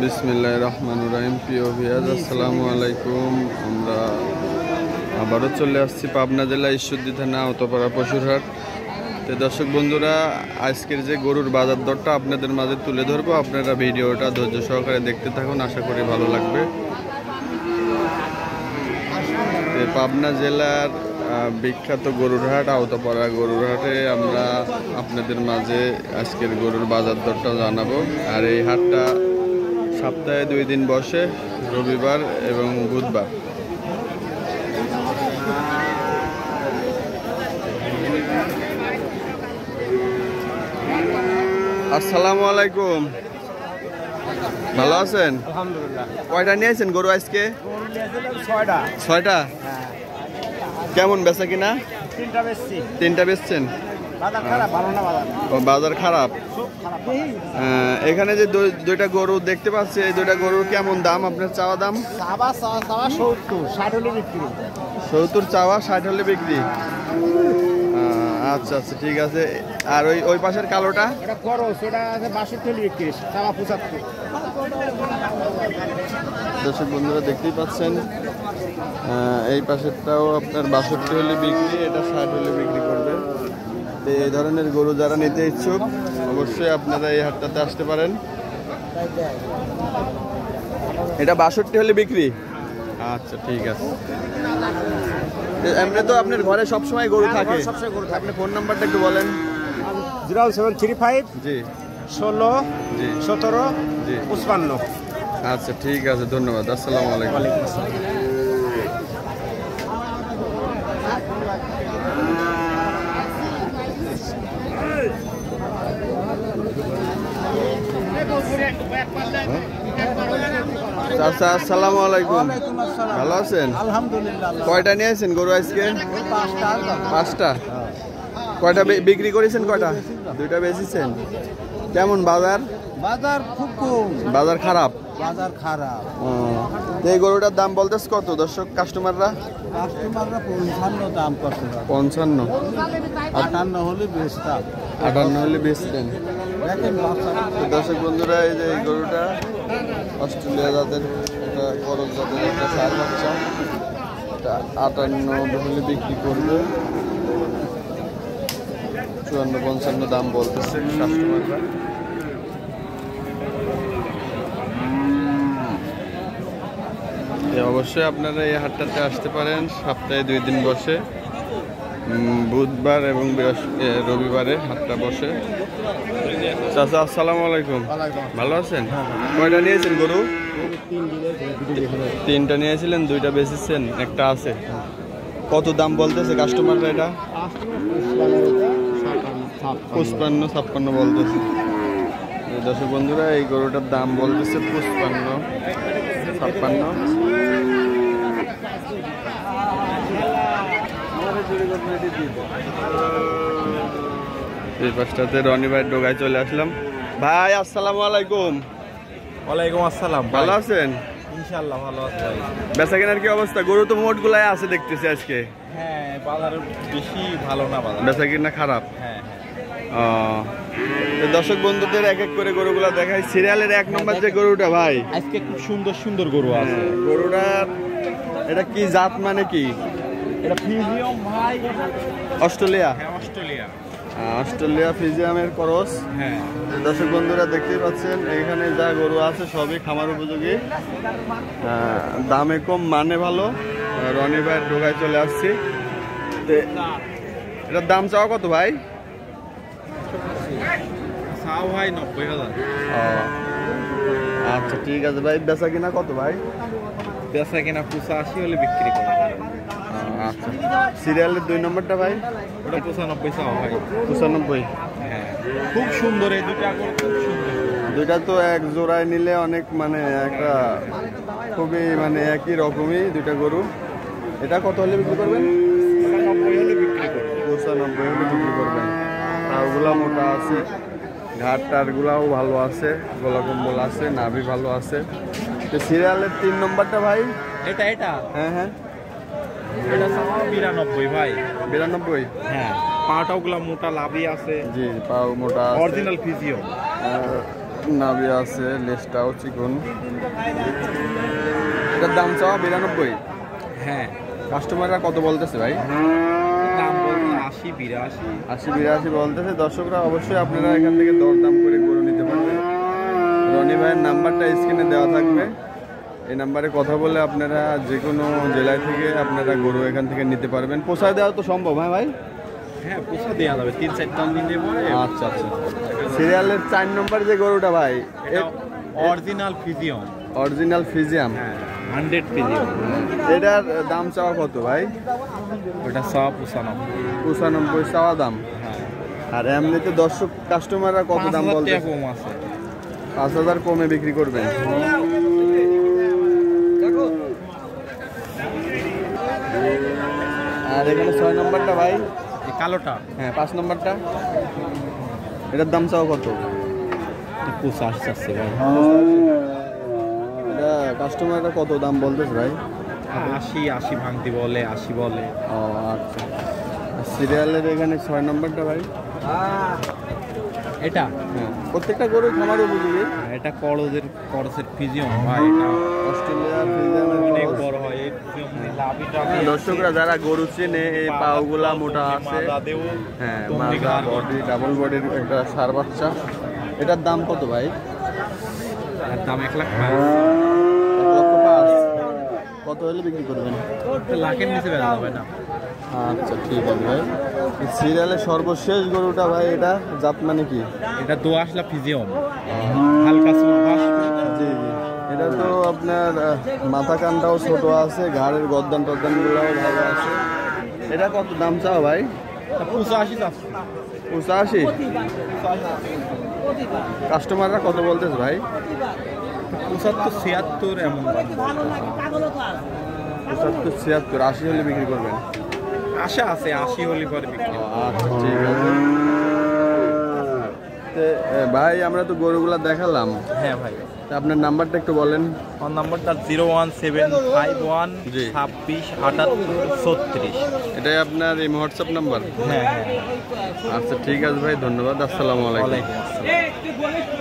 বিসমিল্লাহির রহমানির রহিম। প্রিয় ভিউয়ার্স, আসসালামু আলাইকুম। আমরা আবারও চলে আসছি পাবনা জেলা ঈশ্বরদী থানা আওতাপাড়া পশুরহাট। তো দর্শক বন্ধুরা, আজকের যে গরুর বাজার দরটা আপনাদের মাঝে তুলে ধরবো। আপনারা ভিডিওটা ধৈর্য সহকারে দেখতে থাকুন, আশা করি ভালো লাগবে। পাবনা জেলার বিখ্যাত গরুর হাট আওতাপাড়া গরুর হাটে আমরা আপনাদের মাঝে আজকের গরুর বাজার দরটা জানাবো। আর এই হাটটা সপ্তাহে 2 দিন বসে, রবিবার এবং বুধবার। আসসালামু আলাইকুম, ভালো আছেন? আলহামদুলিল্লাহ। কয়টা নিয়েছেন গরু আজকে? 6টা। কেমন বেচা কিনা? 3টা বেচছি। 3টা বেচছেন? বাজার খারাপ, ভালো না বাজার। বাজার খারাপ। খুব খারাপ। এখানে যে দুইটা গরু দেখতে পাচ্ছি, এই দুইটা গরুর কেমন দাম? আপনার চাওয়া দাম? চাওয়া 70, 60 হলে বিক্রি। 70 চাওয়া, 60 হলে বিক্রি। আচ্ছা আচ্ছা, ঠিক আছে। আর ওই পাশের কালোটা? এটা খরচ, ওটা আছে 62 হলে বিক্রি, চাওয়া 75। দর্শক বন্ধুরা দেখতেই পাচ্ছেন, এই পাশেরটাও আপনার 62 হলে বিক্রি, এটা 60 হলে বিক্রি করবে। তো এই ধরনের গরু যারা নিতে ইচ্ছুক, অবশ্যই আপনারা এই হাটটাতে আসতে পারেন। এটা 62 হলে বিক্রি। আচ্ছা, ঠিক আছে। এমনি তো আপনার ঘরে সবসময় গরু থাকে? সবসময় গরু থাকে। আপনি ফোন নাম্বারটা একটু বলেন। 0735 জি 16 জি 17 জি 55। আচ্ছা, ঠিক আছে, ধন্যবাদ। আসসালামু আলাইকুম। ওয়ালাইকুম আসসালাম। আচ্ছা, আসসালামু আলাইকুম, ভালো আছেন? আলহামদুলিল্লাহ। কয়টা নিয়েছেন গরু আজকে? 5টা। কয়টা বিক্রি করেছেন? কয়টা? 2টা বেচেছেন। কেমন বাজার? বাজার খুব কম, বাজার খারাপ। বাজার খারাপ। তো এই গরুটার দাম বলতেছ কত দর্শক কাস্টমাররা? কাস্টমাররা 55 দাম করতে পারে। 55। 58 হলে বেচতাম। 58 হলে বেচতেন। দেখেন বাচ্চারা। তো দর্শক বন্ধুরা, এই যে এই গরুটা অস্ট্রেলিয়া জাতের, এটা করজ জাতের একটা সার বাচ্চা। এটা 58 হলে বিক্রি করবে। 54-55 দাম বলতেছে কাস্টমাররা। অবশ্যই আপনারা এই হাটটাতে আসতে পারেন। সপ্তাহে 2 দিন বসে, বুধবার এবং রবিবারে হাটটা বসে। চাচা, আসসালামু আলাইকুম, ভালো আছেন? কয়টা নিয়েছেন গরু? 3টা নিয়েছিলেন, 2টা বেচেছেন, একটা আছে। কত দাম বলতেছে কাস্টমাররা? এটা 55-56 বলতেছে। দর্শক বন্ধুরা, এই গরুটার দাম বলতেছে 55-56। এই পাশটাতে রনি ভাই ডোগায় চলে আসলাম। ভাই, আসসালামু আলাইকুম। ওয়ালাইকুম আসসালাম। ভালো আছেন? ইনশাআল্লাহ ভালো আছে। বেচা কেনার কি অবস্থা? গরু তো মোট গুলাই আছে দেখতেছি আজকে। হ্যাঁ, বাজার বেশি ভালো না, বাজার বেচা কিনা খারাপ। হ্যাঁ দর্শক বন্ধুদের এক এক করে গরুগুলা দেখাই। সিরিয়ালের 1 নম্বর যে গরুটা ভাই, আজকে খুব সুন্দর সুন্দর গরু আছে। গরুটার এটা কি জাত, মানে কি? এটা ফ্রিজিয়াম ভাই। অস্ট্রেলিয়া। হ্যাঁ, অস্ট্রেলিয়া। Australia ফ্রিজিয়ামের cross. হ্যাঁ, দর্শক বন্ধুরা দেখতেই পাচ্ছেন, এখানে যা গরু আছে সবই খামার উপযোগী, দামে কম, মানে ভালো। রনি ভাইয়ের ডোগায় চলে আসছি। তো এটার দাম চাওয়া কত ভাই? চাও ভাই 90,000। আচ্ছা, ঠিক আছে ভাই। বেচা কিনা কত ভাই? বেচা কিনা 85 হলে বিক্রি করে। আচ্ছা, সিরিয়ালের 2 নম্বরটা ভাই? ওটা 95 চাও ভাই। 95। হ্যাঁ, খুব সুন্দর এই দুটো গরু, খুব সুন্দর। দুইটা তো এক জোড়ায় নিলে অনেক, মানে একটা খুবই, মানে একই রকমই দুইটা গরু। এটা কত হলে বিক্রি করবেন? 90 হলে বিক্রি করবে। 95 হলে বিক্রি করবেন। ওগুলা মোটা আছে, ঘাট টাটগুলাও ভালো আছে, গলা কম্বল আছে, নাভি ভালো আছে। তো সিরিয়ালের 3 নম্বরটা ভাই? এটা হ্যাঁ হ্যাঁ, এটা 92 ভাই। 92। হ্যাঁ, পাটাগুলা মোটা লাভি আছে। জি, পাও মোটা আছে। Original physio. নাভি আছে, লেজটাও চিকন। এটার দাম চাওয়া 92। হ্যাঁ, কাস্টমাররা কত বলতেছে ভাই? দাম বলতে 80-82। 80-82 বলতেছে। দর্শকরা অবশ্যই আপনারা এখান থেকে দরদাম করে গরু নিতে পারবেন। রনি ভাইয়ের নাম্বারটা স্ক্রিনে দেওয়া থাকবে, এই নাম্বারে কথা বলে আপনারা যে কোনো জেলায় থেকে আপনারা গরু এখান থেকে নিতে পারবেন। পোষায় দেওয়া তো সম্ভব, হ্যাঁ ভাই? হ্যাঁ, পোষা দেওয়া যাবে 3-4 দিন পরে। আচ্ছা আচ্ছা। সিরিয়ালের 4 নম্বর যে গরুটা ভাই, অরিজিনাল ফিজিয়ন। অরিজিনাল ফিজিয়াম। হ্যাঁ, 100 ফিজিয়ন। এটার দাম চাওয়া কত ভাই? ওটা 195। 95 চাওয়া দাম। হ্যাঁ, আর এমনিতে দর্শক কাস্টমাররা কত দাম 5000 বলতে? টাকা কম আছে। 5000 কমে বিক্রি করবেন। আর এখানে 6 নম্বরটা ভাই, এই কালোটা হ্যাঁ 5 নম্বরটা, এটার দাম চাও কত? 85 চাচ্ছে ভাই। এটা কাস্টমাররা কত দাম বলতেছে ভাই? 80 ভাঙতি বলে, 80 বলে। ও আচ্ছা। সিরিয়ালের এখানে 6 নম্বরটা ভাই, এটা হ্যাঁ প্রত্যেকটা গরু খামার উপযোগী। এটা করজের ফিজিয়ন ভাই। এটা অস্ট্রেলিয়ার ফিজিয়ামের অনেক খরচ। বড় হয়। এই ফিজিয়ন লাভিটা দর্শকরা যারা গরু চেনে, এই পাগুলা মোটা আছে, দেও। হ্যাঁ মাথা বডি ডাবল বডির একটা সার বাচ্চা। এটার দাম কত ভাই? এর দাম 1 লাখ। 1,05,000। কত হলে বিক্রি করবেন? লাখের নিচে বেচা যাবে না। আচ্ছা ঠিক আছে ভাই। এই সিরিয়ালের সর্বশেষ গরুটা ভাই, এটা জাত মানে কি? এটা দোআঁশলা ফিজিয়ন, হালকা সুরবাস। জি জি। এটা তো আপনার মাথা কানটাও ছোট আছে, ঘাড়ের গদ্দান টদ্দানগুলোও ভালো আছে। এটা কত দাম চাও ভাই? 85 চাচ্ছে। 85। কাস্টমাররা কত বলতেছে ভাই? 75-76 এমন দাম। 75-76, 80 হলে বিক্রি করবেন। আশা আছে 80 হলে পরে বিক্রি। আচ্ছা ঠিক আছে। ভাই আমরা তো গরুগুলা দেখালাম, হ্যাঁ ভাই। তা আপনার নাম্বারটা একটু বলেন। আমার নাম্বারটা 01751 জি। 26 78 36। এটাই আপনার এই হোয়াটসঅ্যাপ নাম্বার? হ্যাঁ হ্যাঁ। আচ্ছা ঠিক আছে ভাই, ধন্যবাদ। আসসালামু আলাইকুম। ওয়ালাইকুম আসসালাম।